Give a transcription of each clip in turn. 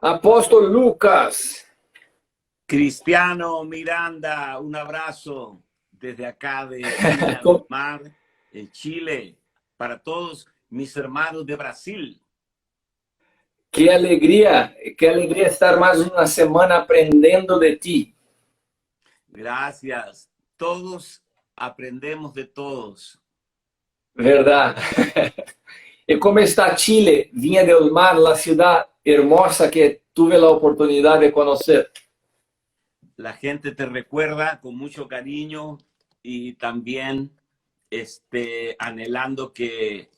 Apóstolo Lucas, Cristiano Miranda, un abrazo desde acá de Viña del Mar, en Chile, para todos mis hermanos de Brasil. qué alegría estar más una semana aprendiendo de ti. Gracias. Todos aprendemos de todos. Verdad. ¿Y cómo está Chile, Viña del Mar, la ciudad hermosa que tuve la oportunidad de conocer? La gente te recuerda con mucho cariño y también anhelando que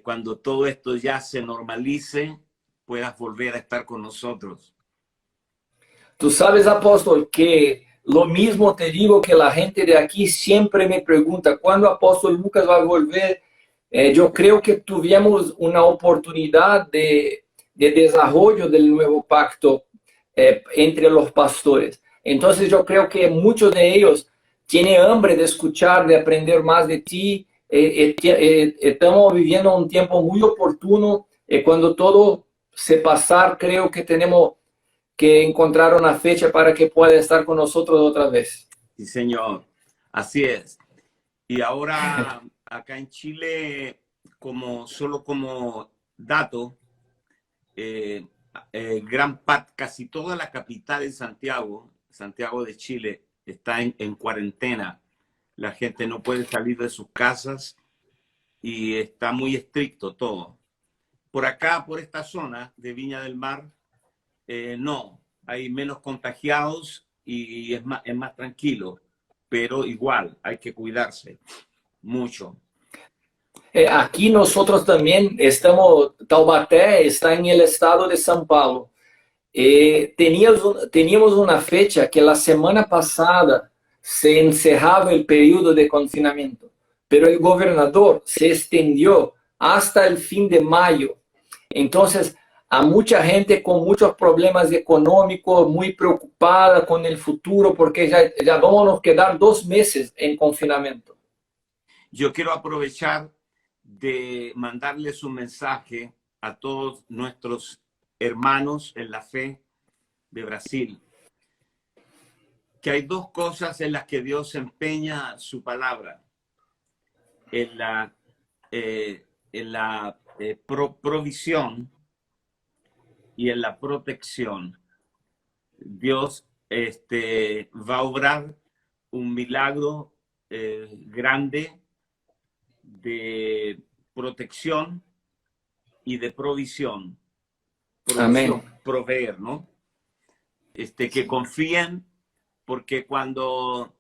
cuando todo esto ya se normalice, puedas volver a estar con nosotros. Tú sabes, apóstol, que lo mismo te digo que la gente de aquí siempre me pregunta, ¿cuándo apóstol Lucas va a volver? Yo creo que tuvimos una oportunidad de desarrollo del nuevo pacto entre los pastores. Entonces yo creo que muchos de ellos tienen hambre de escuchar, de aprender más de ti. Estamos viviendo un tiempo muy oportuno. Cuando todo se pasar, creo que tenemos que encontrar una fecha para que pueda estar con nosotros otra vez. Sí, señor. Así es. Y ahora acá en Chile, solo como dato, casi toda la capital de Santiago de Chile, está en cuarentena. La gente no puede salir de sus casas y está muy estricto todo. Por acá, por esta zona de Viña del Mar, no, hay menos contagiados y es más tranquilo, pero igual hay que cuidarse mucho. Aquí nosotros también estamos, Taubaté está en el estado de São Paulo. Teníamos una fecha que la semana pasada se encerraba el periodo de confinamiento, pero el gobernador se extendió hasta el fin de mayo. Entonces, a mucha gente con muchos problemas económicos, muy preocupada con el futuro, porque ya vamos a quedar 2 meses en confinamiento. Yo quiero aprovechar de mandarles un mensaje a todos nuestros hermanos en la fe de Brasil, que hay dos cosas en las que Dios empeña su palabra, en la provisión y en la protección. Dios va a obrar un milagro grande de protección y de provisión. Amén. Proveer, ¿no? Que confíen, porque cuando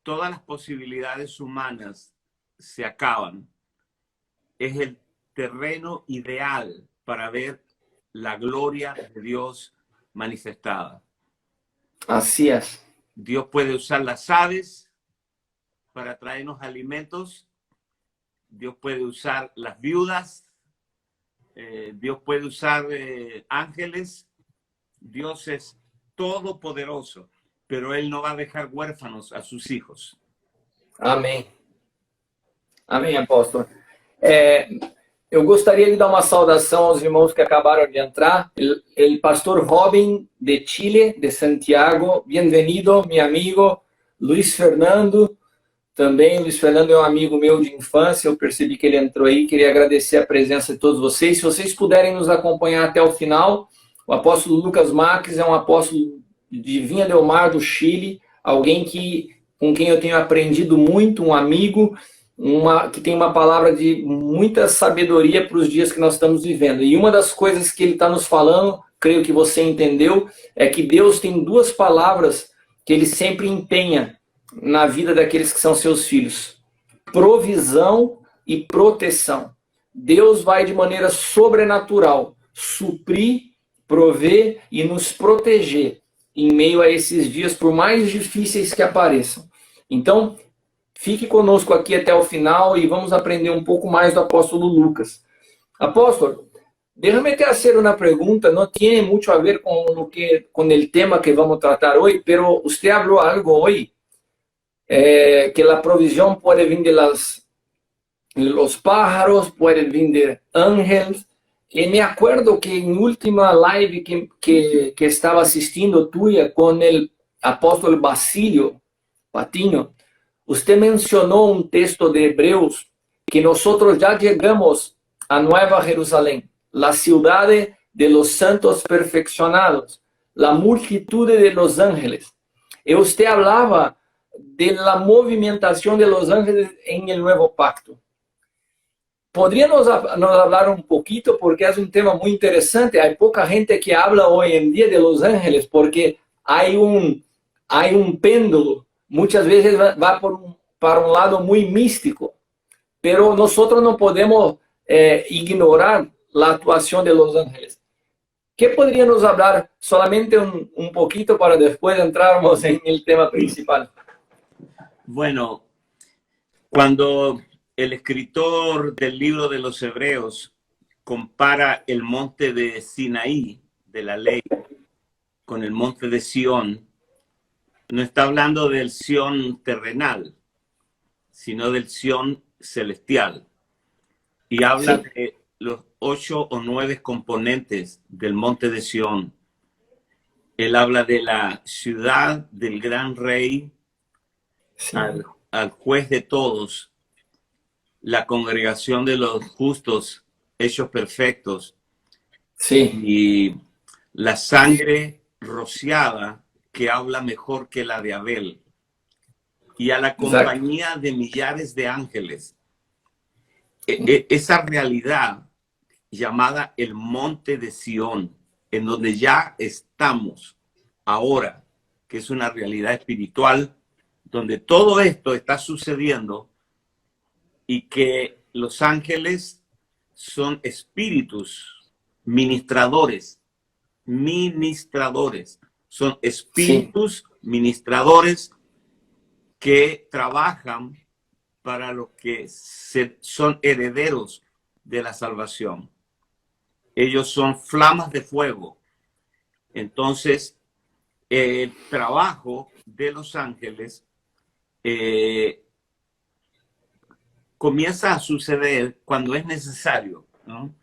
todas las posibilidades humanas se acaban, es el terreno ideal para ver la gloria de Dios manifestada. Así es. Dios puede usar las aves para traernos alimentos. Dios puede usar las viudas. Dios puede usar ángeles. Dios es todopoderoso, pero Él no va a dejar huérfanos a sus hijos. Amém. Amém, apóstolo. Eu gostaria de dar uma saudação aos irmãos que acabaram de entrar. El pastor Robin de Chile, de Santiago. Bem-vindo, meu amigo. Luiz Fernando. Também, Luiz Fernando é um amigo meu de infância. Eu percebi que ele entrou aí. Queria agradecer a presença de todos vocês. Se vocês puderem nos acompanhar até o final, o apóstolo Lucas Marques é um apóstolo de Viña del Mar, do Chile. Alguém com quem eu tenho aprendido muito, um amigo, que tem uma palavra de muita sabedoria para os dias que nós estamos vivendo. E uma das coisas que ele está nos falando, creio que você entendeu, é que Deus tem 2 palavras que ele sempre empenha na vida daqueles que são seus filhos: provisão e proteção. Deus vai de maneira sobrenatural suprir, prover e nos proteger em meio a esses dias, por mais difíceis que apareçam. Então, fique conosco aqui até o final e vamos aprender um pouco mais do apóstolo Lucas. Apóstolo, déjame te hacer una pregunta, no tiene mucho a ver con el tema que vamos a tratar hoy, pero usted habló algo hoy, que la provisión puede venir de los pájaros, puede venir de ángeles, Y me acuerdo que en última live que estaba asistiendo tuya con el apóstol Basilio Patino, usted mencionó un texto de Hebreos que nosotros ya llegamos a Nueva Jerusalén, la ciudad de los santos perfeccionados, la multitud de los ángeles. Y usted hablaba de la movimentación de los ángeles en el nuevo pacto. ¿Podría nos hablar un poquito? Porque es un tema muy interesante. Hay poca gente que habla hoy en día de los ángeles porque hay un péndulo. Muchas veces va para un lado muy místico. Pero nosotros no podemos ignorar la actuación de los ángeles. ¿Qué podríamos hablar solamente un poquito para después entrarnos en el tema principal? Bueno, cuando el escritor del libro de los Hebreos compara el monte de Sinaí, de la ley, con el monte de Sión, no está hablando del Sión terrenal, sino del Sión celestial. Y habla de los 8 o 9 componentes del monte de Sión. Él habla de la ciudad del gran rey, Sí. al juez de todos, la congregación de los justos, hechos perfectos, Sí. y la sangre rociada que habla mejor que la de Abel, y a la compañía de millares de ángeles. Esa realidad llamada el monte de Sión, en donde ya estamos ahora, que es una realidad espiritual, donde todo esto está sucediendo y que los ángeles son espíritus ministradores, son espíritus ministradores que trabajan para los que son herederos de la salvación. Ellos son flamas de fuego. Entonces, el trabajo de los ángeles comienza a suceder cuando es necesario, ¿no?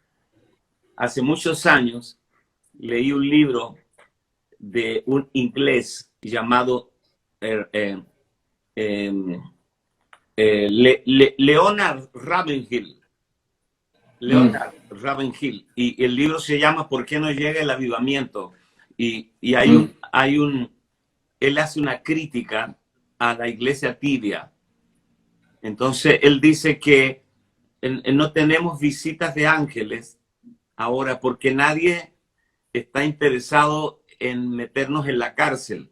Hace muchos años leí un libro de un inglés llamado Leonard Ravenhill. Y el libro se llama ¿Por qué no llega el avivamiento? Y él hace una crítica a la iglesia tibia. Entonces él dice que no tenemos visitas de ángeles ahora porque nadie está interesado en meternos en la cárcel.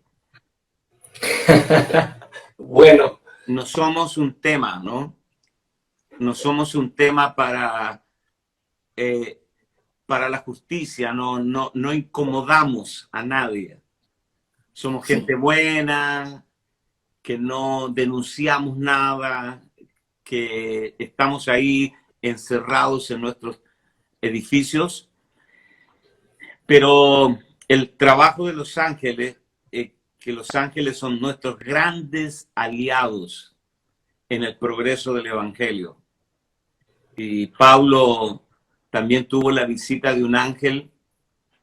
Bueno. No somos un tema, ¿no? No somos un tema para la justicia, no incomodamos a nadie. Somos gente buena, que no denunciamos nada, que estamos ahí encerrados en nuestros edificios. Pero el trabajo de los ángeles, que los ángeles son nuestros grandes aliados en el progreso del evangelio. Y Pablo también tuvo la visita de un ángel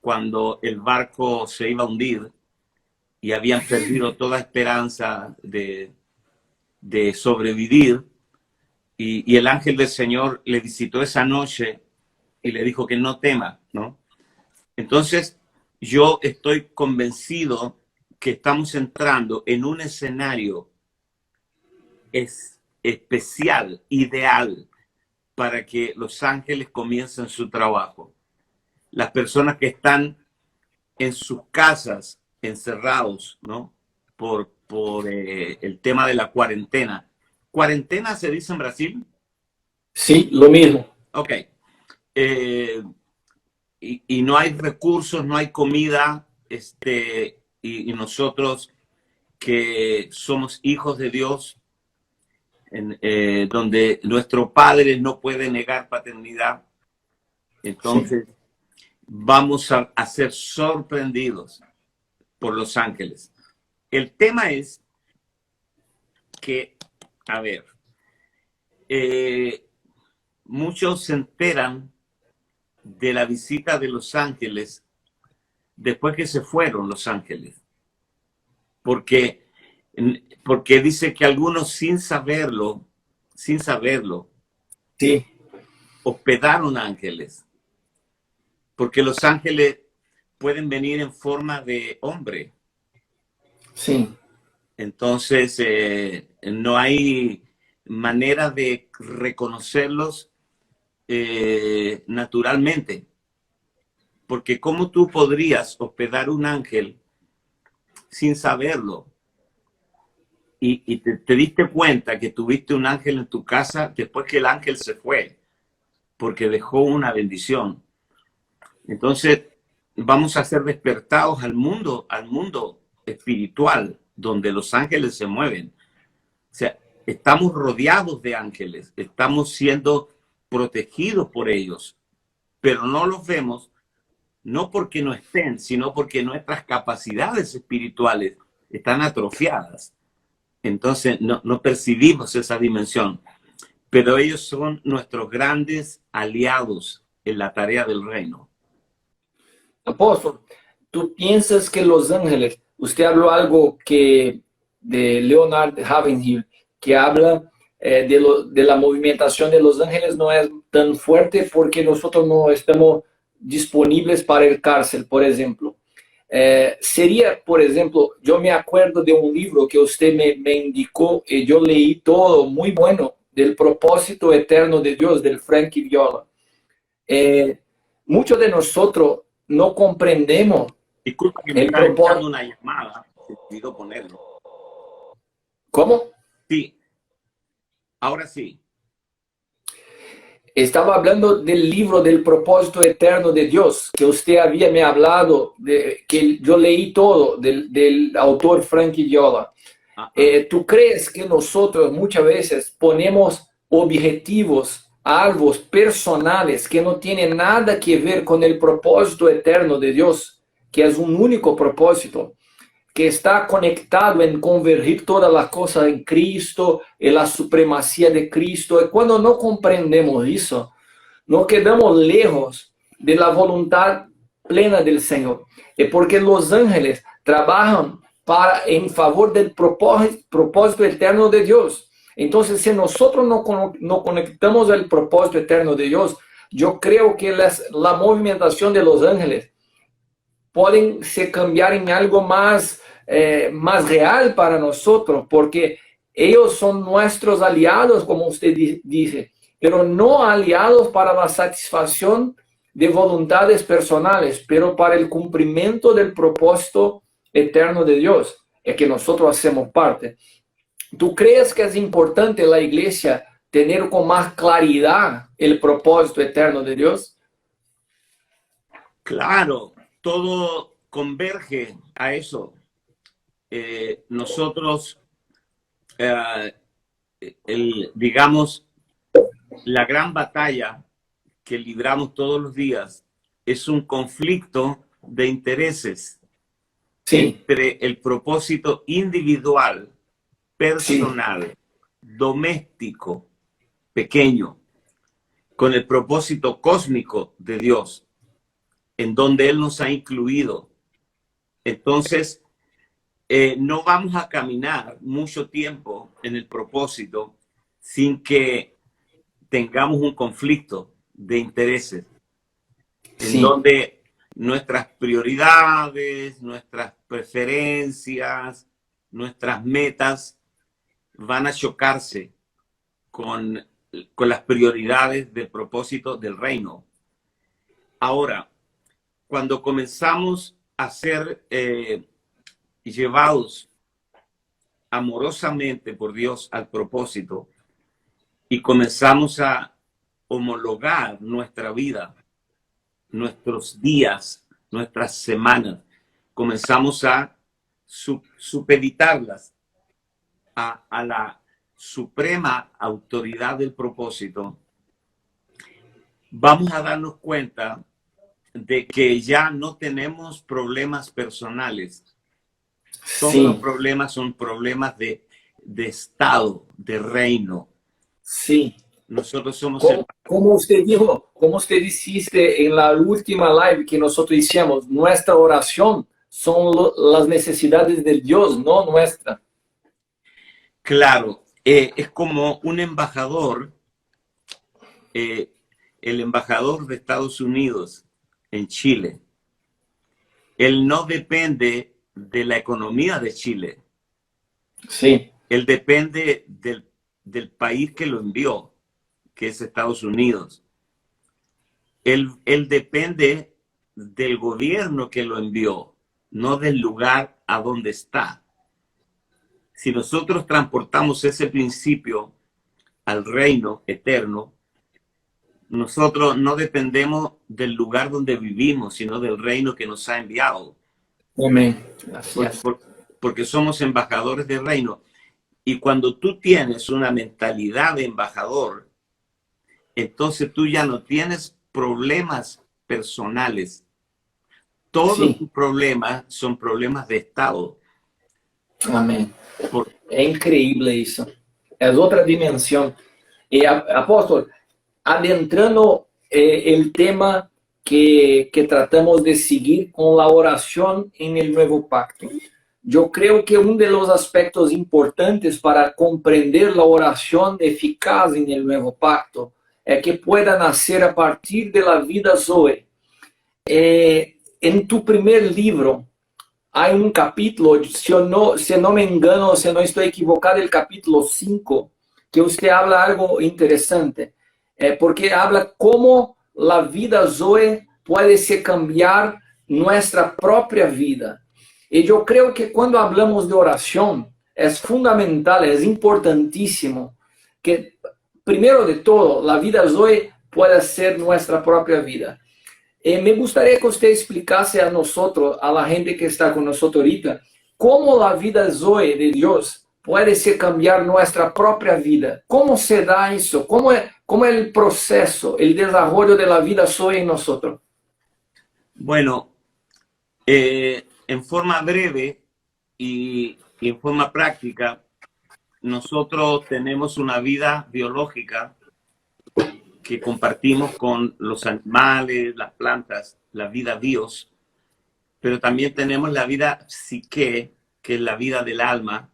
cuando el barco se iba a hundir y habían perdido toda esperanza de sobrevivir. Y el ángel del Señor le visitó esa noche y le dijo que no tema, ¿no? Entonces, yo estoy convencido que estamos entrando en un escenario especial, ideal, para que los ángeles comiencen su trabajo. Las personas que están en sus casas encerrados, ¿no? Por el tema de la cuarentena. ¿Cuarentena se dice en Brasil? Sí, lo mismo. Ok. Y no hay recursos, no hay comida, y nosotros que somos hijos de Dios, donde nuestro Padre no puede negar paternidad, entonces vamos a ser sorprendidos por los ángeles. El tema es que, a ver, muchos se enteran de la visita de los ángeles después que se fueron los ángeles. Porque dice que algunos sin saberlo, Sí, hospedaron ángeles. Porque los ángeles pueden venir en forma de hombre. sí. Entonces, no hay manera de reconocerlos naturalmente. Porque ¿cómo tú podrías hospedar un ángel sin saberlo? Y te diste cuenta que tuviste un ángel en tu casa después que el ángel se fue, porque dejó una bendición. Entonces, vamos a ser despertados al mundo espiritual, donde los ángeles se mueven. O sea, estamos rodeados de ángeles, estamos siendo protegidos por ellos, pero no los vemos, no porque no estén, sino porque nuestras capacidades espirituales están atrofiadas. Entonces, no percibimos esa dimensión, pero ellos son nuestros grandes aliados en la tarea del reino. Apóstol, ¿tú piensas que los ángeles, usted habló algo que de Leonard Ravenhill, que habla de la movimentación de los ángeles no es tan fuerte porque nosotros no estamos disponibles para el cárcel, por ejemplo? Sería, por ejemplo, yo me acuerdo de un libro que usted me indicó y yo leí todo, muy bueno, del propósito eterno de Dios, del Frankie Viola. Muchos de nosotros no comprendemos Disculpa que me el está entrando propósito. una llamada, se me olvidó ponerlo. ¿Cómo? Sí, ahora sí. Estaba hablando del libro del propósito eterno de Dios, que usted había me hablado, que yo leí todo, del autor Frankie Viola. ¿Tú crees que nosotros muchas veces ponemos objetivos, alvos personales que no tienen nada que ver con el propósito eterno de Dios, que es un único propósito, que está conectado en convertir todas las cosas en Cristo, en la supremacía de Cristo? Y cuando no comprendemos eso, nos quedamos lejos de la voluntad plena del Señor. Es porque los ángeles trabajan en favor del propósito eterno de Dios. Entonces, si nosotros no conectamos al propósito eterno de Dios, yo creo que la movimentación de los ángeles pueden se cambiar en algo más real para nosotros, porque ellos son nuestros aliados, como usted dice, pero no aliados para la satisfacción de voluntades personales, pero para el cumplimiento del propósito eterno de Dios, es que nosotros hacemos parte. ¿Tú crees que es importante la iglesia tener con más claridad el propósito eterno de Dios? Claro, todo converge a eso. Nosotros, digamos, la gran batalla que libramos todos los días es un conflicto de intereses entre el propósito individual, personal, doméstico, pequeño, con el propósito cósmico de Dios, en donde Él nos ha incluido. Entonces, no vamos a caminar mucho tiempo en el propósito sin que tengamos un conflicto de intereses, en donde nuestras prioridades, nuestras preferencias, nuestras metas van a chocarse con las prioridades del propósito del reino. Ahora, cuando comenzamos a ser llevados amorosamente por Dios al propósito y comenzamos a homologar nuestra vida, nuestros días, nuestras semanas, comenzamos a supeditarlas a la suprema autoridad del propósito, vamos a darnos cuenta de que ya no tenemos problemas personales. Todos los problemas son problemas de Estado, de reino. Sí. Nosotros somos como usted dijo, como usted dijiste en la última live que nosotros hicimos, nuestra oración son las necesidades de Dios, no nuestra. Claro, es como un embajador, el embajador de Estados Unidos en Chile. Él no depende de la economía de Chile. Sí. Él depende del país que lo envió, que es Estados Unidos. Él depende del gobierno que lo envió, no del lugar a donde está. Si nosotros transportamos ese principio al reino eterno, nosotros no dependemos del lugar donde vivimos, sino del reino que nos ha enviado. Amén. Porque somos embajadores del reino. Y cuando tú tienes una mentalidad de embajador, entonces tú ya no tienes problemas personales. Todos tus problemas son problemas de Estado. Amém. É incrível isso. É outra dimensão. E, apóstolo, adentrando o tema que tratamos de seguir com a oração em el Nuevo Pacto. Eu creio que um dos aspectos importantes para compreender a oração eficaz em el Nuevo Pacto é que pueda nascer a partir de la vida Zoe. Em tu primeiro livro, há um capítulo, se não me engano, se não estou equivocado, o capítulo 5, que você habla algo interessante, porque habla como a vida Zoe pode se cambiar nossa própria vida. E eu creio que quando hablamos de oração, é fundamental, é importantíssimo que, primeiro de todo, a vida Zoe pueda ser nossa própria vida. Me gustaría que usted explicase a nosotros, a la gente que está con nosotros ahorita, cómo la vida Zoe de Dios puede ser cambiar nuestra propia vida. ¿Cómo se da eso? ¿Cómo es el proceso, el desarrollo de la vida Zoe en nosotros? Bueno, en forma breve y en forma práctica, nosotros tenemos una vida biológica que compartimos con los animales, las plantas, la vida Dios, pero también tenemos la vida psique, que es la vida del alma,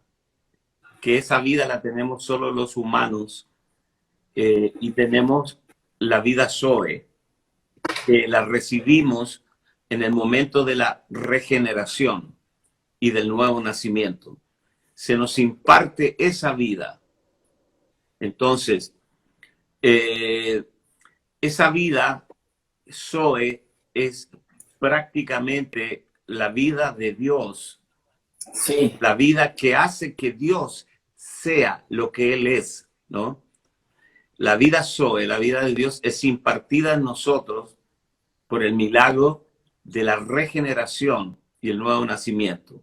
que esa vida la tenemos solo los humanos, y tenemos la vida Zoe, que la recibimos en el momento de la regeneración y del nuevo nacimiento. Se nos imparte esa vida. Entonces, esa vida Zoe es prácticamente la vida de Dios. Sí. La vida que hace que Dios sea lo que Él es, ¿no? La vida Zoe, la vida de Dios, es impartida en nosotros por el milagro de la regeneración y el nuevo nacimiento.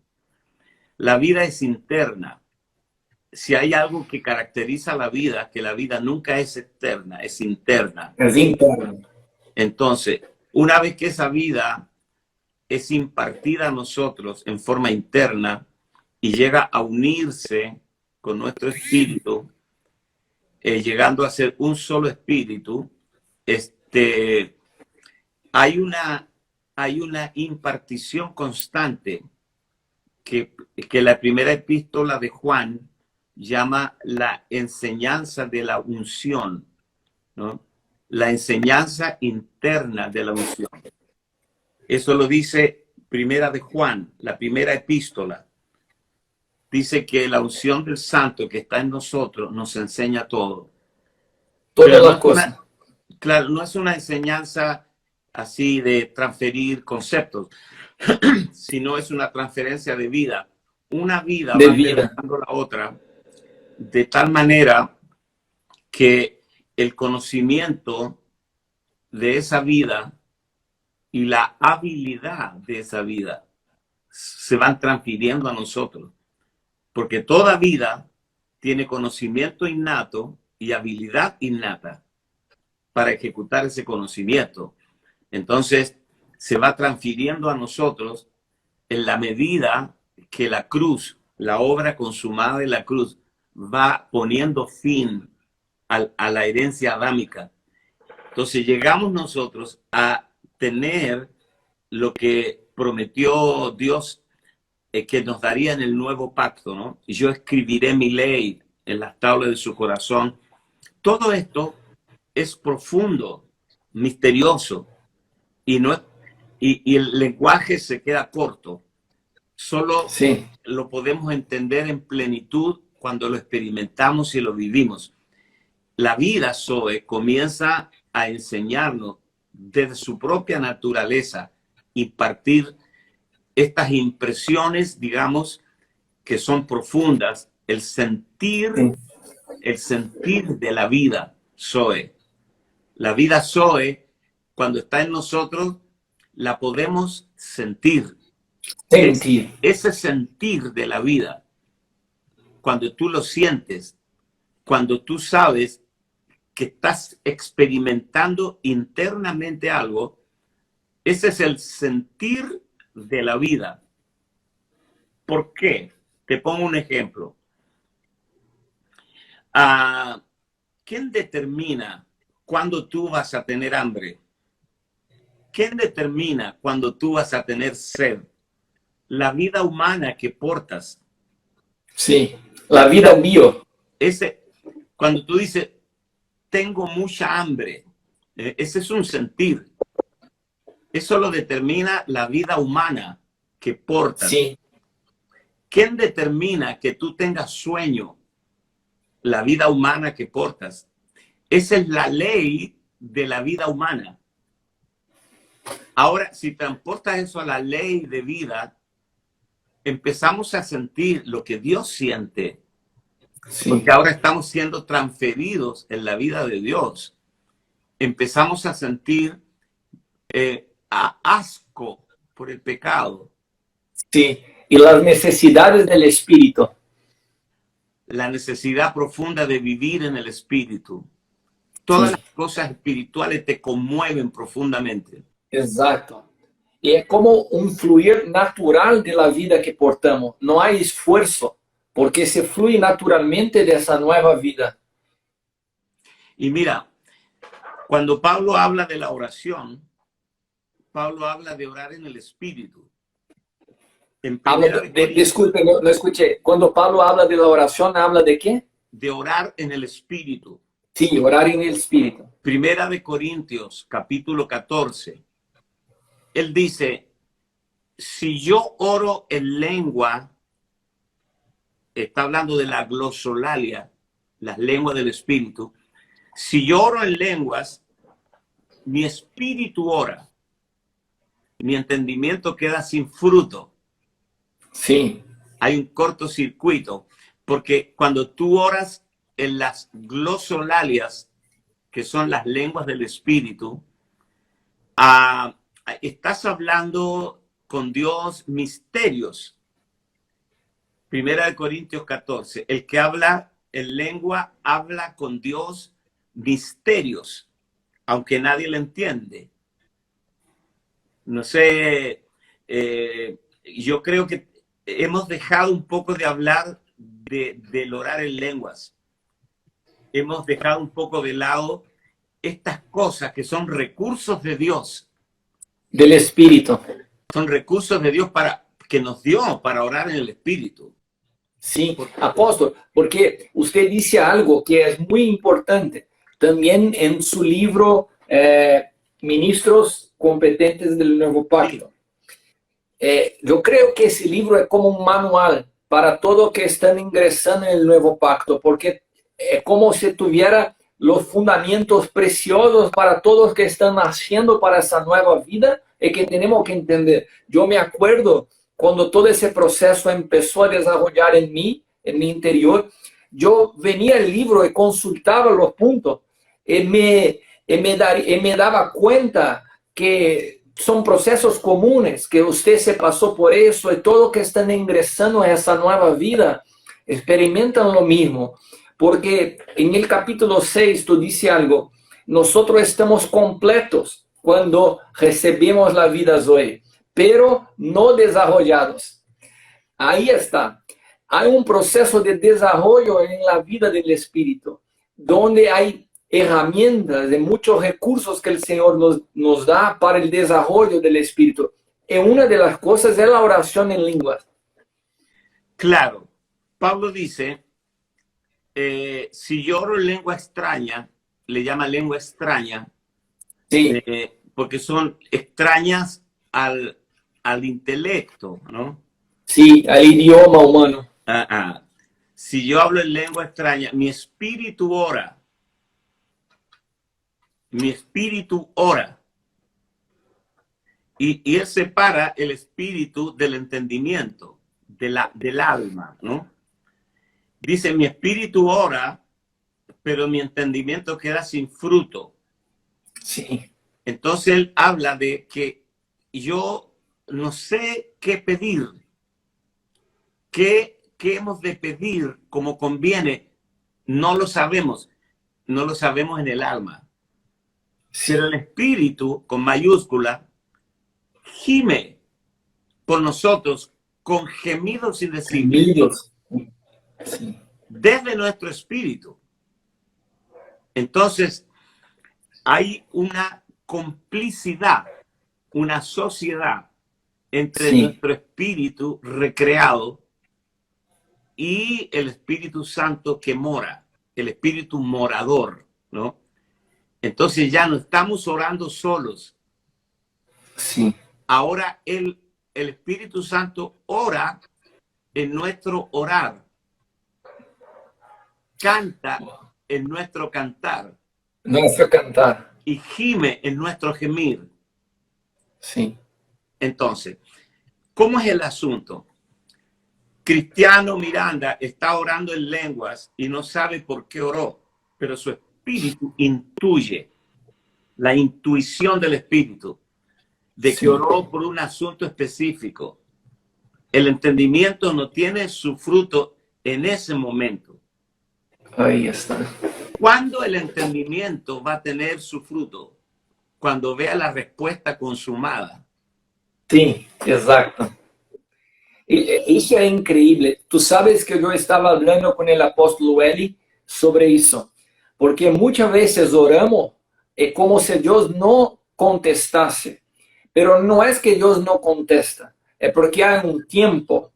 La vida es interna. Si hay algo que caracteriza la vida, que la vida nunca es externa, es interna. Es interna. Entonces, una vez que esa vida es impartida a nosotros en forma interna y llega a unirse con nuestro espíritu, llegando a ser un solo espíritu, hay una impartición constante que la primera epístola de Juan llama la enseñanza de la unción, ¿no? La enseñanza interna de la unción. Eso lo dice primera de Juan, la primera epístola. Dice que la unción del santo que está en nosotros nos enseña todo. Todas las cosas. Claro, no es una enseñanza así de transferir conceptos, sino es una transferencia de vida. Una vida va liberando la otra, de tal manera que el conocimiento de esa vida y la habilidad de esa vida se van transfiriendo a nosotros. Porque toda vida tiene conocimiento innato y habilidad innata para ejecutar ese conocimiento. Entonces, se va transfiriendo a nosotros en la medida que la cruz, la obra consumada de la cruz, va poniendo fin a la herencia adámica. Entonces llegamos nosotros a tener lo que prometió Dios que nos daría en el nuevo pacto, ¿no? Y yo escribiré mi ley en las tablas de su corazón. Todo esto es profundo, misterioso, y, no, y el lenguaje se queda corto. Solo Sí. lo podemos entender en plenitud cuando lo experimentamos y lo vivimos. La vida, Zoe, comienza a enseñarnos desde su propia naturaleza impartir estas impresiones, digamos, que son profundas, el sentir de la vida, Zoe. La vida, Zoe, cuando está en nosotros, la podemos sentir. Sentir. Ese sentir de la vida, cuando tú lo sientes, cuando tú sabes que estás experimentando internamente algo, ese es el sentir de la vida. ¿Por qué? Te pongo un ejemplo. ¿Quién determina cuándo tú vas a tener hambre? ¿Quién determina cuándo tú vas a tener sed? La vida humana que portas. Sí, la vida bio. Cuando tú dices, tengo mucha hambre, ese es un sentir. Eso lo determina la vida humana que portas. Sí. ¿Quién determina que tú tengas sueño? La vida humana que portas. Esa es la ley de la vida humana. Ahora, si transportas eso a la ley de vida, empezamos a sentir lo que Dios siente. Sí. Porque ahora estamos siendo transferidos en la vida de Dios. Empezamos a sentir asco por el pecado. Sí, y las necesidades del espíritu. La necesidad profunda de vivir en el espíritu. Todas las cosas espirituales te conmueven profundamente. Exacto. Y es como un fluir natural de la vida que portamos. No hay esfuerzo, porque se fluye naturalmente de esa nueva vida. Y mira, cuando Pablo habla de la oración, Pablo habla de orar en el espíritu. Disculpe, no escuché. Cuando Pablo habla de la oración, ¿habla de qué? De orar en el espíritu. Sí, orar en el espíritu. Primera de Corintios, capítulo 14. Él dice, si yo oro en lengua, está hablando de la glosolalia, las lenguas del espíritu. Si yo oro en lenguas, mi espíritu ora. Mi entendimiento queda sin fruto. Sí. Hay un cortocircuito, porque cuando tú oras en las glosolalias, que son las lenguas del espíritu, estás hablando con Dios misterios. Primera de Corintios 14, el que habla en lengua habla con Dios misterios, aunque nadie le entiende. No sé, yo creo que hemos dejado un poco de hablar del orar en lenguas. Hemos dejado un poco de lado estas cosas que son recursos de Dios. Del Espíritu. Son recursos de Dios que nos dio para orar en el Espíritu. Sí, apóstol, porque usted dice algo que es muy importante. También en su libro Ministros Competentes del Nuevo Pacto. Yo creo que ese libro es como un manual para todos que están ingresando en el Nuevo Pacto, porque es como si tuviera los fundamentos preciosos para todos que están naciendo para esa nueva vida y que tenemos que entender. Yo me acuerdo cuando todo ese proceso empezó a desarrollar en mi interior, yo venía al libro y consultaba los puntos y me daba cuenta que son procesos comunes, que usted se pasó por eso y todos que están ingresando a esa nueva vida experimentan lo mismo. Porque en el capítulo 6 tú dices algo, nosotros estamos completos cuando recibimos la vida Zoe, pero no desarrollados. Ahí está. Hay un proceso de desarrollo en la vida del espíritu. donde hay herramientas, de muchos recursos que el Señor nos da para el desarrollo del Espíritu. Y una de las cosas es la oración en lenguas. Claro, Pablo dice, si yo oro en lengua extraña, le llama lengua extraña, Sí, porque son extrañas al intelecto, ¿no? sí, al idioma humano. Si yo hablo en lengua extraña, mi espíritu ora. Mi espíritu ora. Y él separa el espíritu del entendimiento, del alma, ¿no? Dice, mi espíritu ora, pero mi entendimiento queda sin fruto. Sí. Entonces él habla de que yo no sé qué pedir, qué hemos de pedir como conviene, no lo sabemos en el alma. Sí. Pero el espíritu, con mayúscula, gime por nosotros con gemidos indecibles Gemidos. Sí. desde nuestro espíritu. Entonces, hay una complicidad, una sociedad entre Sí. nuestro espíritu recreado y el Espíritu Santo que mora, el espíritu morador, ¿no? Entonces ya no estamos orando solos. Sí. Ahora el Espíritu Santo ora en nuestro orar, canta en nuestro cantar Nuestro cantar. y gime en nuestro gemir. Sí. Entonces, ¿cómo es el asunto? Cristiano Miranda está orando en lenguas y no sabe por qué oró, pero su espíritu intuye, la intuición del espíritu, de que Sí. oró por un asunto específico. El entendimiento no tiene su fruto en ese momento. Ahí está. ¿Cuándo el entendimiento va a tener su fruto? Cuando vea la respuesta consumada. Sí, exacto. Eso es increíble. Tú sabes que yo estaba hablando con el apóstol Eli sobre eso, porque muchas veces oramos como si Dios no contestase, pero no es que Dios no contesta, es porque hay un tiempo.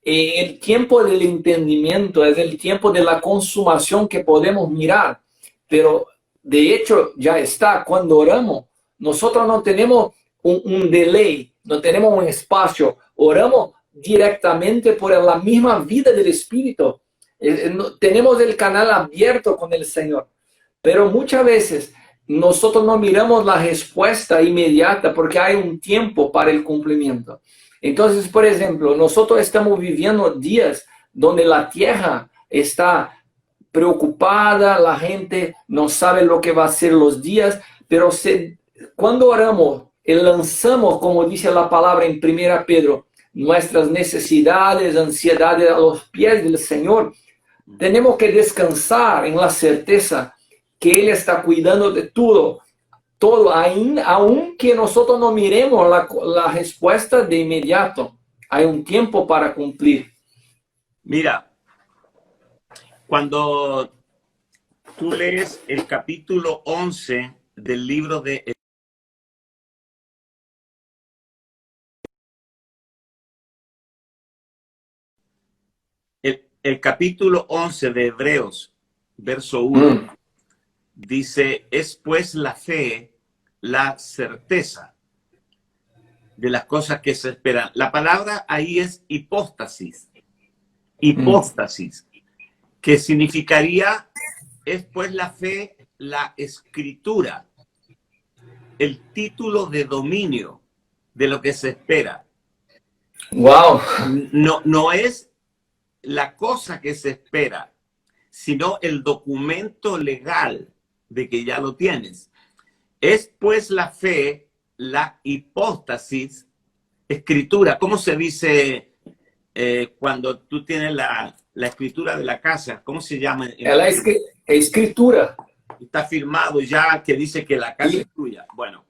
El tiempo del entendimiento es el tiempo de la consumación que podemos mirar, pero de hecho ya está. Cuando oramos, nosotros no tenemos un delay, no tenemos un espacio, oramos directamente por la misma vida del Espíritu. Tenemos el canal abierto con el Señor, pero muchas veces nosotros no miramos la respuesta inmediata porque hay un tiempo para el cumplimiento. Entonces, por ejemplo, nosotros estamos viviendo días donde la tierra está preocupada, la gente no sabe lo que va a ser los días, pero cuando oramos y lanzamos, como dice la palabra en 1 Pedro, nuestras necesidades, ansiedades a los pies del Señor, tenemos que descansar en la certeza que Él está cuidando de todo. Todo, aunque nosotros no miremos la respuesta de inmediato, hay un tiempo para cumplir. Mira, cuando tú lees el capítulo 11 del libro de el capítulo 11 de Hebreos, verso 1, dice, es pues la fe, la certeza de las cosas que se esperan. La palabra ahí es hipóstasis, que significaría, es pues la fe, la escritura, el título de dominio de lo que se espera. Wow. No es la cosa que se espera, sino el documento legal de que ya lo tienes. Es pues la fe, la hipóstasis, escritura. ¿Cómo se dice cuando tú tienes la escritura de la casa? ¿Cómo se llama? La escritura. Está firmado ya que dice que la casa es tuya. Bueno,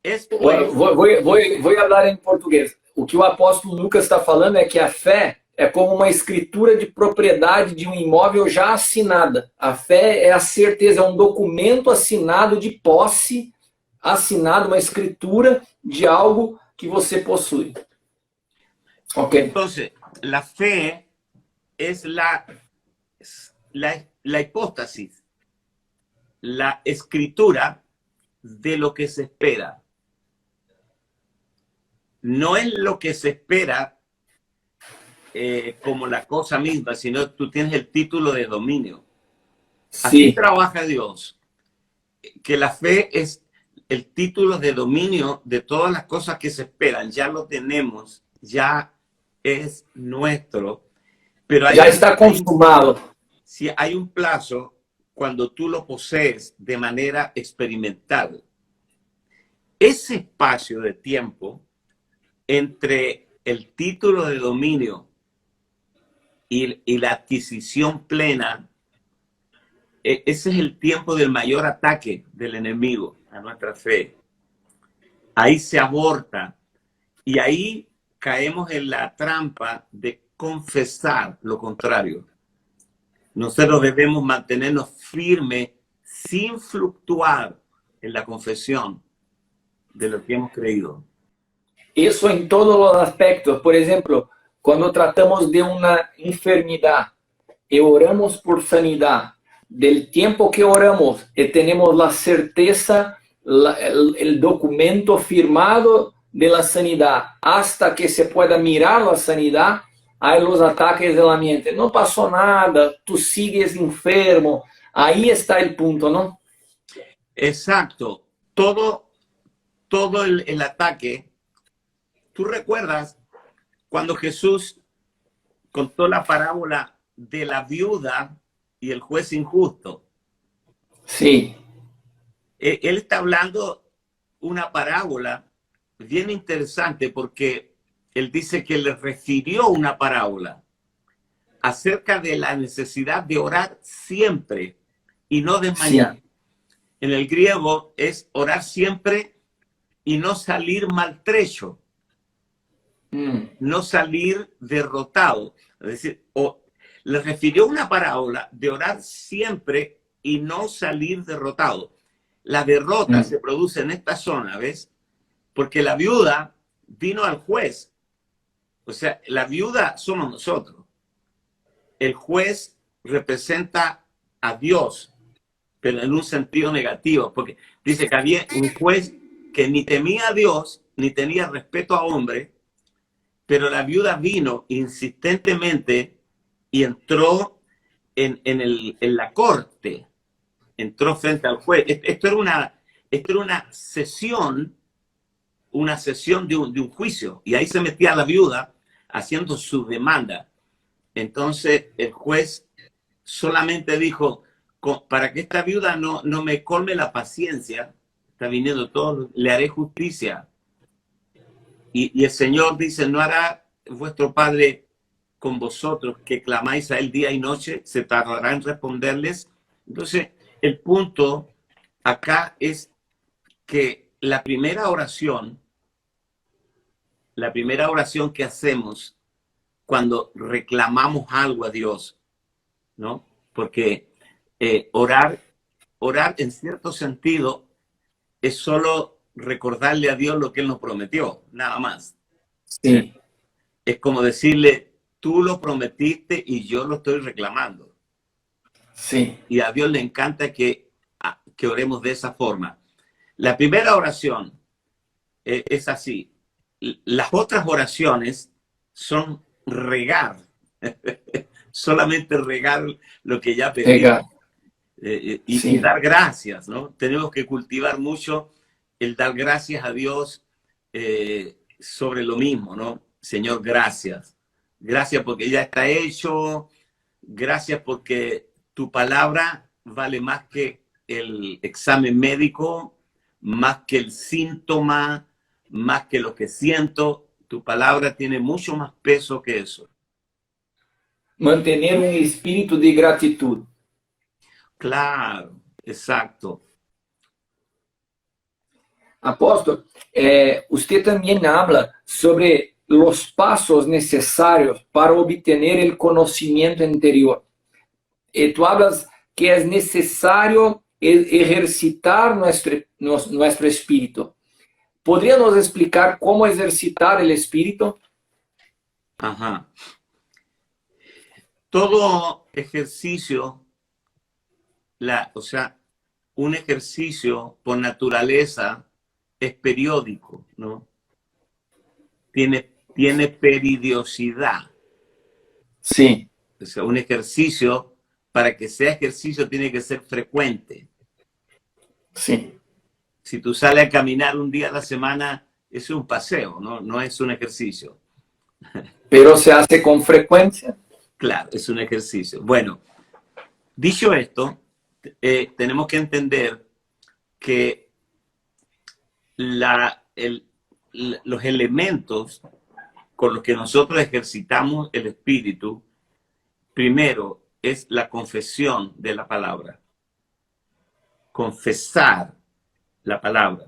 es pues... Voy a hablar em português. O que o apóstolo Lucas está falando é que a fé é como uma escritura de propriedade de um imóvel já assinada. A fé é a certeza, é um documento assinado de posse, assinado, uma escritura de algo que você possui. Ok. Entonces, la fe es la hipóstasis, la escritura de lo que se espera. No es lo que se espera como la cosa misma, sino tú tienes el título de dominio. Así Sí. trabaja Dios, que la fe es el título de dominio de todas las cosas que se esperan. Ya lo tenemos, ya es nuestro, pero Ya está consumado. Si hay un plazo cuando tú lo posees de manera experimental. Ese espacio de tiempo entre el título de dominio y la adquisición plena, ese es el tiempo del mayor ataque del enemigo a nuestra fe. Ahí se aborta y ahí caemos en la trampa de confesar lo contrario. Nosotros debemos mantenernos firmes sin fluctuar en la confesión de lo que hemos creído. Isso em todos os aspectos. Por exemplo, quando tratamos de uma enfermidade e oramos por sanidade, del tempo que oramos e temos a certeza, o documento firmado de la sanidade, hasta que se pueda mirar la sanidade, há os ataques de la mente. Não passou nada, tu sigues enfermo. Aí está o ponto, não? Exacto. Todo el ataque. ¿Tú recuerdas cuando Jesús contó la parábola de la viuda y el juez injusto? Sí. Él está hablando una parábola bien interesante porque él dice que le refirió una parábola acerca de la necesidad de orar siempre y no desmayar. Sí. En el griego es orar siempre y no salir maltrecho. No salir derrotado. Es decir, le refirió una parábola de orar siempre y no salir derrotado. La derrota se produce en esta zona, ¿ves? Porque la viuda vino al juez. O sea, la viuda somos nosotros. El juez representa a Dios, pero en un sentido negativo, porque dice que había un juez que ni temía a Dios, ni tenía respeto a hombre, pero la viuda vino insistentemente y entró en la corte, entró frente al juez. Esto era una sesión de un juicio, y ahí se metía la viuda haciendo su demanda. Entonces el juez solamente dijo, para que esta viuda no me colme la paciencia, está viniendo todo, le haré justicia. Y el Señor dice, no hará vuestro Padre con vosotros que clamáis a Él día y noche, se tardará en responderles. Entonces, el punto acá es que la primera oración que hacemos cuando reclamamos algo a Dios, ¿no? Porque orar en cierto sentido es solo recordarle a Dios lo que Él nos prometió, nada más. Sí. Es como decirle, tú lo prometiste y yo lo estoy reclamando. Sí. Y a Dios le encanta que oremos de esa forma. La primera oración es así. Las otras oraciones son regar. Solamente regar lo que ya pedimos. Y dar gracias, ¿no? Tenemos que cultivar mucho el dar gracias a Dios sobre lo mismo, ¿no? Señor, gracias. Gracias porque ya está hecho. Gracias porque tu palabra vale más que el examen médico, más que el síntoma, más que lo que siento. Tu palabra tiene mucho más peso que eso. Mantener un espíritu de gratitud. Claro, exacto. Apóstolo, usted também habla sobre los pasos necesarios para obtener el conocimiento interior. Tú hablas que es necesario ejercitar nuestro espíritu. ¿Podría nos explicar cómo ejercitar el espíritu? Ajá. Todo ejercicio, o sea, un ejercicio por naturaleza es periódico, ¿no? Tiene periodicidad. Sí. O sea, un ejercicio, para que sea ejercicio, tiene que ser frecuente. Sí. Si tú sales a caminar un día a la semana, es un paseo, ¿no? No es un ejercicio. Pero se hace con frecuencia. Claro, es un ejercicio. Bueno, dicho esto, tenemos que entender que los elementos con los que nosotros ejercitamos el espíritu, primero es la confesión de la palabra. Confesar la palabra.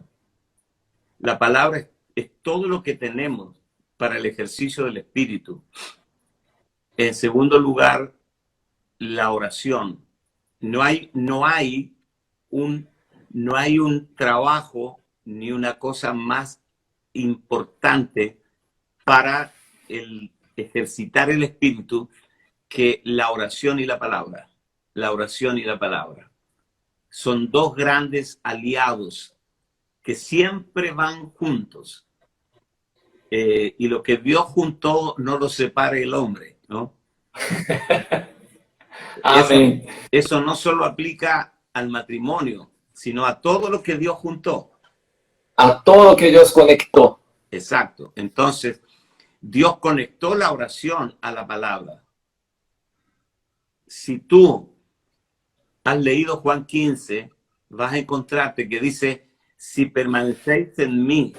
La palabra es todo lo que tenemos para el ejercicio del espíritu. En segundo lugar, la oración. No hay un trabajo ni una cosa más importante para ejercitar el espíritu que la oración y la palabra. La oración y la palabra. Son dos grandes aliados que siempre van juntos. Y lo que Dios juntó no lo separe el hombre, ¿no? Amén. Eso no solo aplica al matrimonio, sino a todo lo que Dios juntó. A todo lo que Dios conectó. Exacto. Entonces, Dios conectó la oración a la palabra. Si tú has leído Juan 15, vas a encontrarte que dice, si permanecéis en mí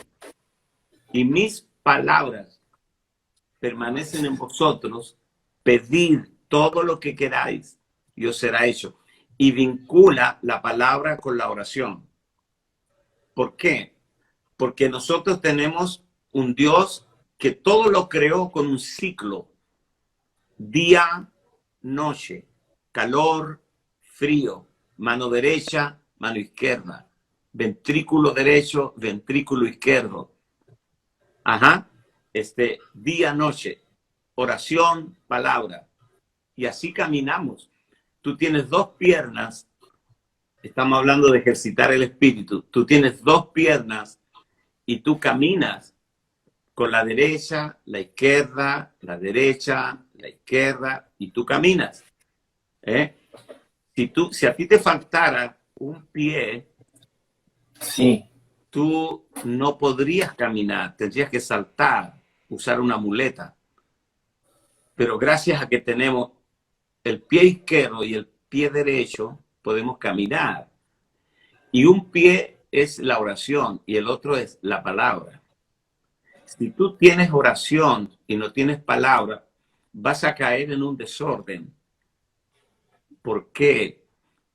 y mis palabras permanecen en vosotros, pedid todo lo que queráis y os será hecho. Y vincula la palabra con la oración. ¿Por qué? Porque nosotros tenemos un Dios que todo lo creó con un ciclo. Día, noche, calor, frío, mano derecha, mano izquierda, ventrículo derecho, ventrículo izquierdo. Ajá. Día, noche, oración, palabra. Y así caminamos. Tú tienes dos piernas. Estamos hablando de ejercitar el espíritu. Tú tienes dos piernas y tú caminas con la derecha, la izquierda, la derecha, la izquierda, y tú caminas. Si a ti te faltara un pie, Sí. tú no podrías caminar, tendrías que saltar, usar una muleta. Pero gracias a que tenemos el pie izquierdo y el pie derecho, podemos caminar. Y un pie es la oración y el otro es la palabra. Si tú tienes oración y no tienes palabra, vas a caer en un desorden. ¿Por qué?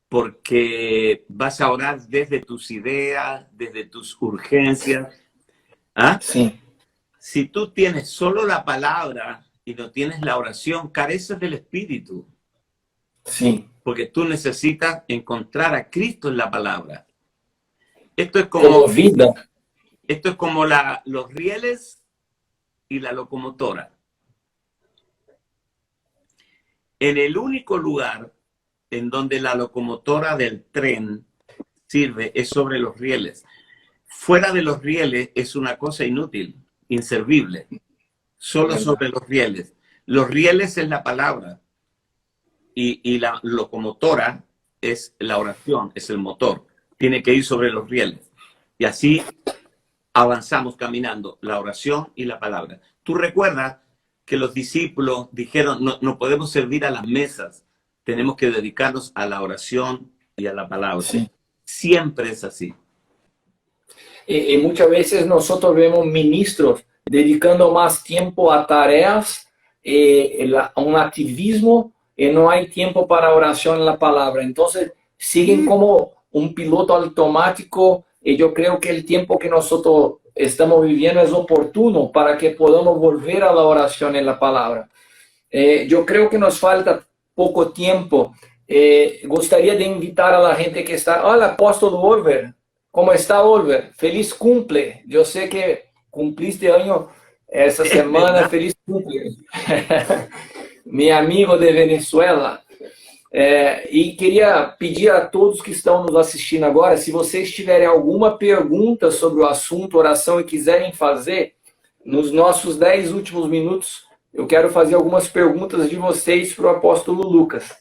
Porque vas a orar desde tus ideas, desde tus urgencias. ¿Ah? Sí. Si tú tienes solo la palabra y no tienes la oración, careces del espíritu. Sí. Porque tú necesitas encontrar a Cristo en la palabra. Esto es Como vida. Esto es como los rieles y la locomotora. En el único lugar en donde la locomotora del tren sirve es sobre los rieles. Fuera de los rieles es una cosa inútil, inservible. Solo sobre los rieles. Los rieles es la palabra y la locomotora es la oración, es el motor. Tiene que ir sobre los rieles. Y así avanzamos caminando, la oración y la palabra. Tú recuerdas que los discípulos dijeron, no podemos servir a las mesas, tenemos que dedicarnos a la oración y a la palabra. Sí. Siempre es así. Y muchas veces nosotros vemos ministros dedicando más tiempo a tareas, a un activismo, y no hay tiempo para oración en la palabra. Entonces siguen como un piloto automático, y yo creo que el tiempo que nosotros estamos viviendo es oportuno para que podamos volver a la oración en la palabra. Yo creo que nos falta poco tiempo. Gustaría de invitar a la gente que está. Hola, apóstolo Oliver. ¿Cómo está, Oliver? Feliz cumple. Yo sé que cumpliste año esta semana. Feliz cumple. Mi amigo de Venezuela. E queria pedir a todos que estão nos assistindo agora, se vocês tiverem alguma pergunta sobre o assunto oração e quiserem fazer, nos nossos 10 últimos minutos, eu quero fazer algumas perguntas de vocês para o apóstolo Lucas.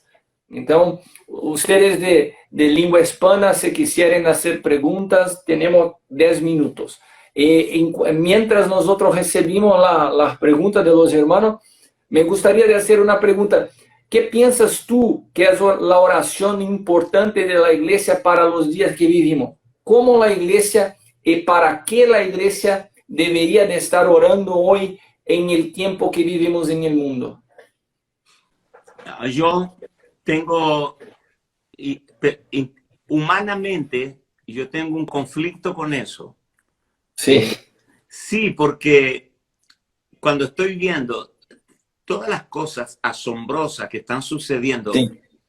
Então, ustedes de língua hispana, se quiserem hacer preguntas, temos 10 minutos. Mientras nosotros recebimos las preguntas de los hermanos, me gustaría de hacer una pregunta. ¿Qué piensas tú que es la oración importante de la iglesia para los días que vivimos? ¿Cómo la iglesia y para qué la iglesia debería de estar orando hoy en el tiempo que vivimos en el mundo? Yo tengo, humanamente, yo tengo un conflicto con eso. Sí. Sí, porque cuando estoy viendo todas las cosas asombrosas que están sucediendo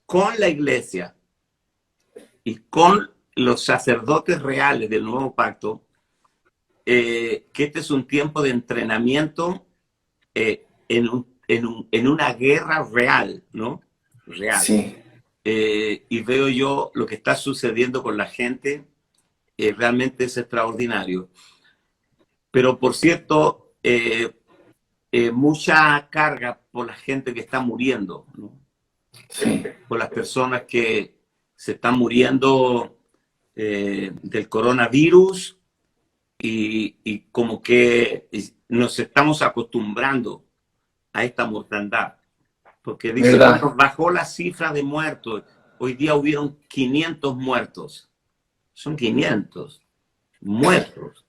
con la iglesia y con los sacerdotes reales del nuevo pacto, que este es un tiempo de entrenamiento en una guerra real, ¿no? Real. Sí. Y veo yo lo que está sucediendo con la gente, realmente es extraordinario. Pero por cierto, mucha carga por la gente que está muriendo, ¿no? Sí. Por las personas que se están muriendo del coronavirus y como que nos estamos acostumbrando a esta mortandad. Porque dice, bueno, bajó la cifra de muertos. Hoy día hubieron 500 muertos. Son 500 muertos.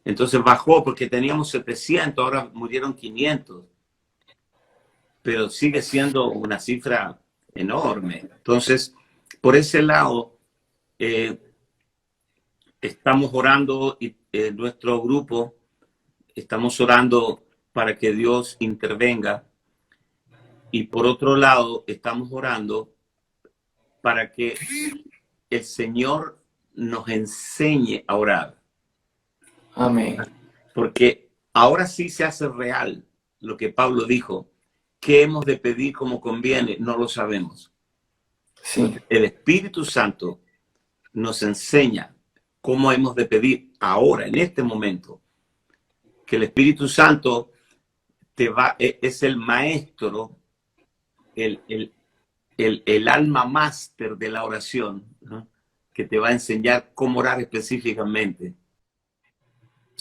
Entonces bajó porque teníamos 700, ahora murieron 500. Pero sigue siendo una cifra enorme. Entonces, por ese lado, estamos orando y nuestro grupo, estamos orando para que Dios intervenga. Y por otro lado, estamos orando para que el Señor nos enseñe a orar. Amén. Porque ahora sí se hace real lo que Pablo dijo. ¿Qué hemos de pedir como conviene? No lo sabemos. Sí. El Espíritu Santo nos enseña cómo hemos de pedir ahora, en este momento. Que el Espíritu Santo es el maestro, el alma máster de la oración, ¿no? Que te va a enseñar cómo orar específicamente.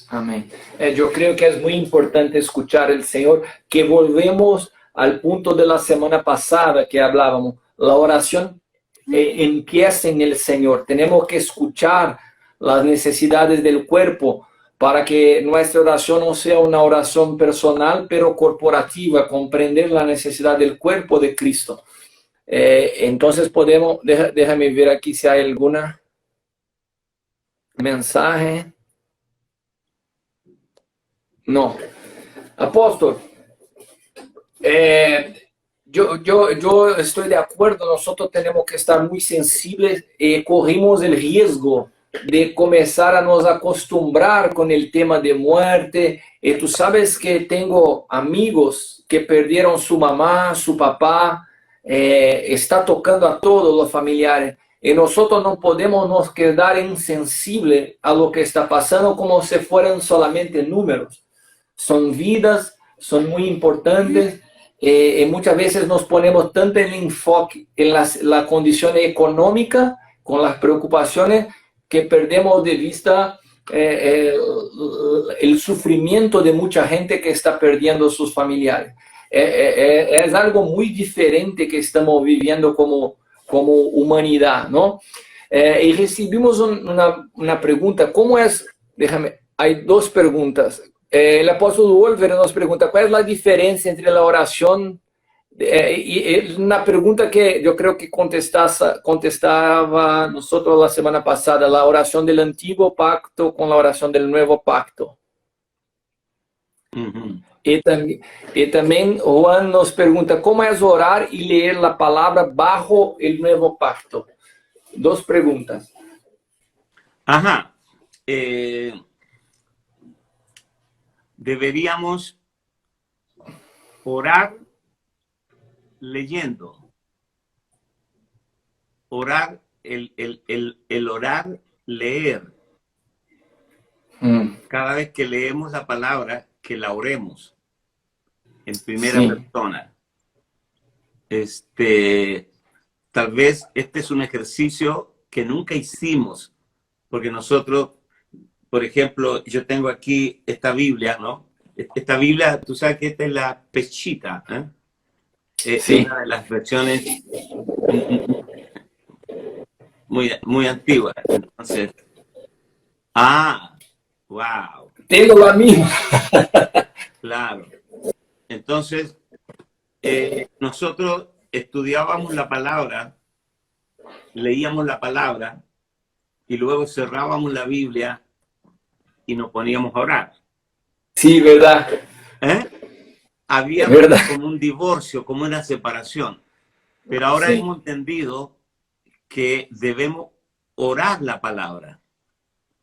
Amén. Yo creo que es muy importante escuchar al Señor, que volvemos al punto de la semana pasada que hablábamos. La oración empieza en el Señor. Tenemos que escuchar las necesidades del cuerpo para que nuestra oración no sea una oración personal, pero corporativa, comprender la necesidad del cuerpo de Cristo. Entonces podemos, déjame ver aquí si hay alguna mensaje. No. Apóstol, yo estoy de acuerdo, nosotros tenemos que estar muy sensibles y corrimos el riesgo de comenzar a nos acostumbrar con el tema de muerte. Y tú sabes que tengo amigos que perdieron su mamá, su papá, está tocando a todos los familiares. Y nosotros no podemos nos quedar insensibles a lo que está pasando como si fueran solamente números. Son vidas, son muy importantes. Y muchas veces nos ponemos tanto en el enfoque en la condición económica, con las preocupaciones, que perdemos de vista el sufrimiento de mucha gente que está perdiendo sus familiares. Es algo muy diferente que estamos viviendo como humanidad, ¿no? Y recibimos una pregunta, ¿cómo es? Hay dos preguntas. El apóstolo Oliver nos pregunta, ¿cuál es la diferencia entre la oración Y es una pregunta que yo creo que contestaba nosotros la semana pasada, la oración del antiguo pacto con la oración del nuevo pacto. Ujú. Y también Juan nos pregunta, ¿cómo es orar y leer la palabra bajo el nuevo pacto? Dos preguntas. Ajá. Deberíamos orar leyendo. Orar, el orar, leer. Cada vez que leemos la palabra, que la oremos en primera Sí. persona. Tal vez este es un ejercicio que nunca hicimos, porque nosotros, por ejemplo, yo tengo aquí esta Biblia, ¿no? Esta Biblia, tú sabes que esta es la Peshita, ¿eh? Es Sí. una de las versiones muy, muy antiguas. Entonces, wow, Tengo la misma. claro. Entonces, nosotros estudiábamos la palabra, leíamos la palabra y luego cerrábamos la Biblia y nos poníamos a orar. Sí, verdad. Había ¿Verdad? como un divorcio, como una separación. Pero ahora Sí. hemos entendido que debemos orar la palabra,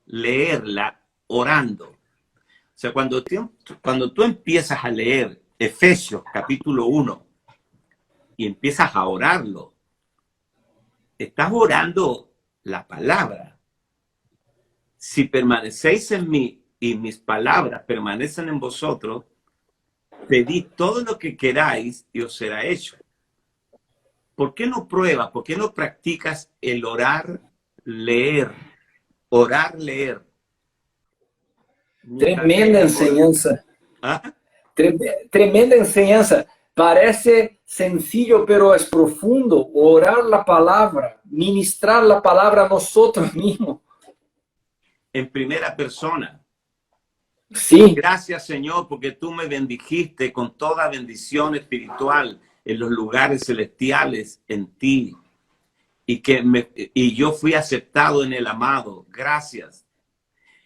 leerla orando. O sea, cuando tú empiezas a leer Efesios capítulo 1 y empiezas a orarlo, estás orando la palabra. Si permanecéis en mí y mis palabras permanecen en vosotros, pedid todo lo que queráis y os será hecho. ¿Por qué no pruebas? ¿Por qué no practicas el orar, leer? Orar, leer. Tremenda enseñanza. ¿Ah? Tremenda enseñanza. Parece sencillo, pero es profundo. Orar la palabra, ministrar la palabra a nosotros mismos. En primera persona. Sí. Gracias, Señor, porque tú me bendijiste con toda bendición espiritual en los lugares celestiales en ti. Y yo fui aceptado en el amado. Gracias.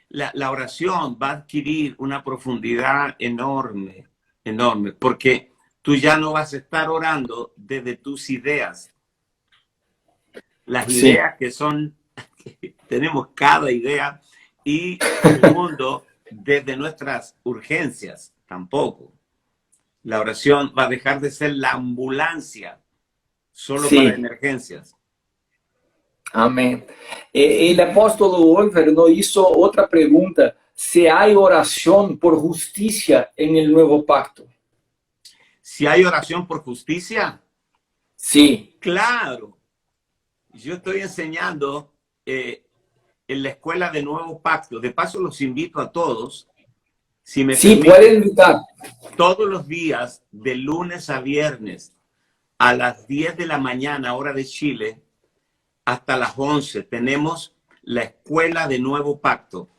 La oración va a adquirir una profundidad enorme, enorme, porque tú ya no vas a estar orando desde tus ideas. Las ideas que son, tenemos cada idea, y segundo, desde nuestras urgencias, tampoco. La oración va a dejar de ser la ambulancia solo para emergencias. Amén. El apóstolo Oliver nos hizo otra pregunta. Si hay oración por justicia en el nuevo pacto. Si hay oración por justicia. Sí. Claro. Yo estoy enseñando en la escuela de Nuevo Pacto. De paso, los invito a todos. Si me permiten, pueden invitar. Todos los días, de lunes a viernes, a las 10 de la mañana, hora de Chile, hasta las 11, tenemos la escuela de Nuevo Pacto.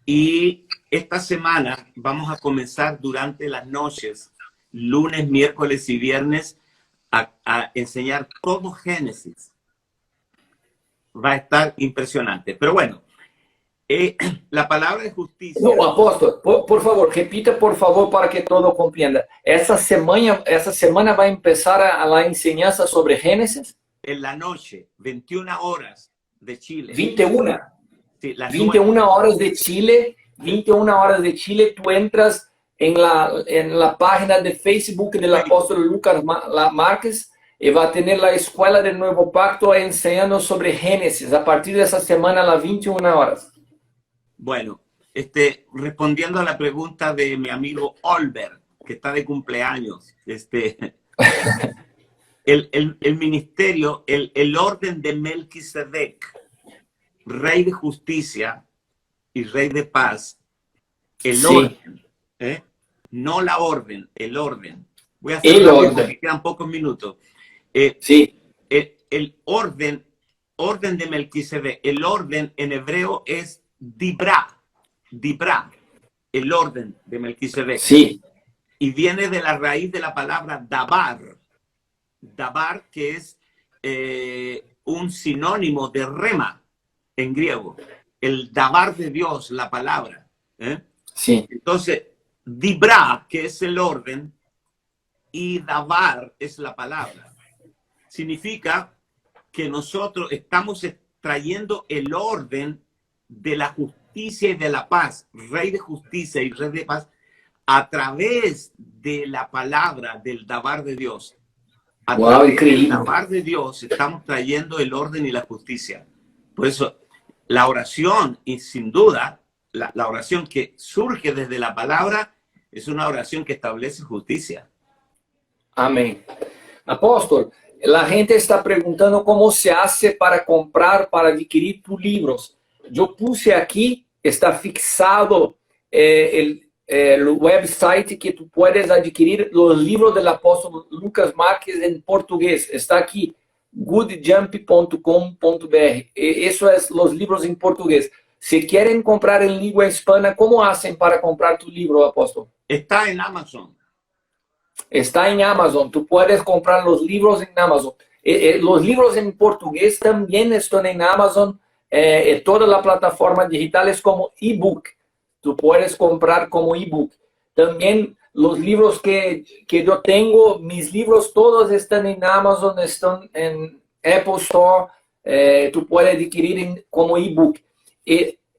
Y esta semana vamos a comenzar durante las noches, lunes, miércoles y viernes, a enseñar todo Génesis. Va a estar impresionante. Pero bueno, la palabra de justicia. No, apóstolo, por favor, repita por favor para que todo comprenda. Essa semana vai empezar a enseñanza sobre Génesis. En la noche, 21 horas de Chile. 21. Sí, las 21 horas de Chile. 21 horas de Chile. Tú entras en la página de Facebook del apóstolo Lucas Márquez y va a tener la escuela del Nuevo Pacto enseñando sobre Génesis a partir de esa semana a las 21 horas. Bueno, respondiendo a la pregunta de mi amigo Olver, que está de cumpleaños, el ministerio, el orden de Melquisedec, rey de justicia y rey de paz, el orden, no la orden, el orden. Voy a hacer rápido porque quedan pocos minutos. El orden de Melquisedec, el orden en hebreo es Dibra. Dibra, el orden de Melquisedec. Sí, Y viene de la raíz de la palabra dabar. Dabar, que es un sinónimo de rema en griego. El dabar de Dios, la palabra. sí. Entonces, dibra, que es el orden, y dabar es la palabra. Significa que nosotros estamos extrayendo el orden de la justicia y de la paz, Rey de justicia y Rey de paz, a través de la palabra del dabar de Dios. A Wow, través increíble. del dabar de Dios estamos trayendo el orden y la justicia. Por eso, la oración, y sin duda, la oración que surge desde la palabra, es una oración que establece justicia. Amén. Apóstol, la gente está preguntando cómo se hace para comprar, para adquirir tus libros. Yo puse aquí, está fixado el website que tú puedes adquirir los libros del apóstol Lucas Márquez en portugués. Está aquí, goodjump.com.br. Eso es los libros en portugués. Si quieren comprar en lengua hispana, ¿cómo hacen para comprar tu libro, apóstol? Está en Amazon. Está en Amazon. Tú puedes comprar los libros en Amazon. Los libros en portugués también están en Amazon. Toda la plataforma digital es como ebook. Tú puedes comprar como ebook. También los libros que yo tengo, mis libros todos están en Amazon, están en Apple Store. Tú puedes adquirir como ebook.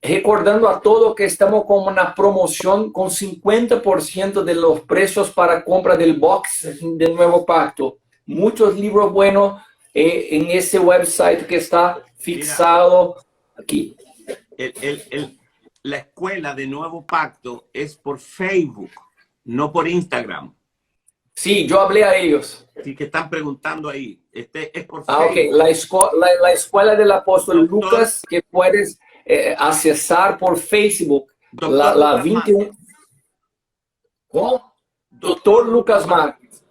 Recordando a todos que estamos con una promoción con 50% de los precios para compra del box del Nuevo Pacto. Muchos libros buenos en ese website que está fixado aquí. La escuela de Nuevo Pacto es por Facebook, no por Instagram. Sí, yo hablé a ellos. Sí, que están preguntando ahí. Es por Ok. Facebook. La escuela del apóstol Doctor, Lucas, que puedes accesar por Facebook. Doctor La Lucas 21. ¿Cómo? Doctor Lucas Márquez.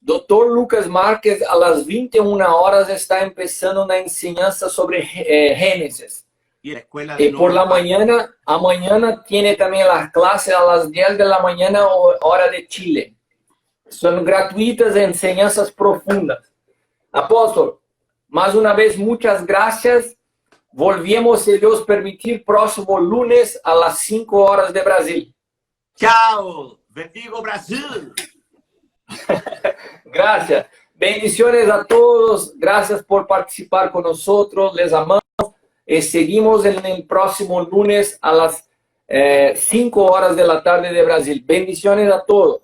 Doctor Lucas Márquez, a las 21 horas está empezando una enseñanza sobre Génesis. Y la escuela de Por la mañana tiene también las clases a las 10 de la mañana, hora de Chile. Son gratuitas, enseñanzas profundas. Apóstol, más una vez, muchas gracias. Volvemos, si Dios permitir, próximo lunes a las 5 horas de Brasil. Chao. Bendigo Brasil. Gracias. Bendiciones a todos. Gracias por participar con nosotros. Les amamos. Seguimos en el próximo lunes a las 5 horas de la tarde de Brasil. Bendiciones a todos.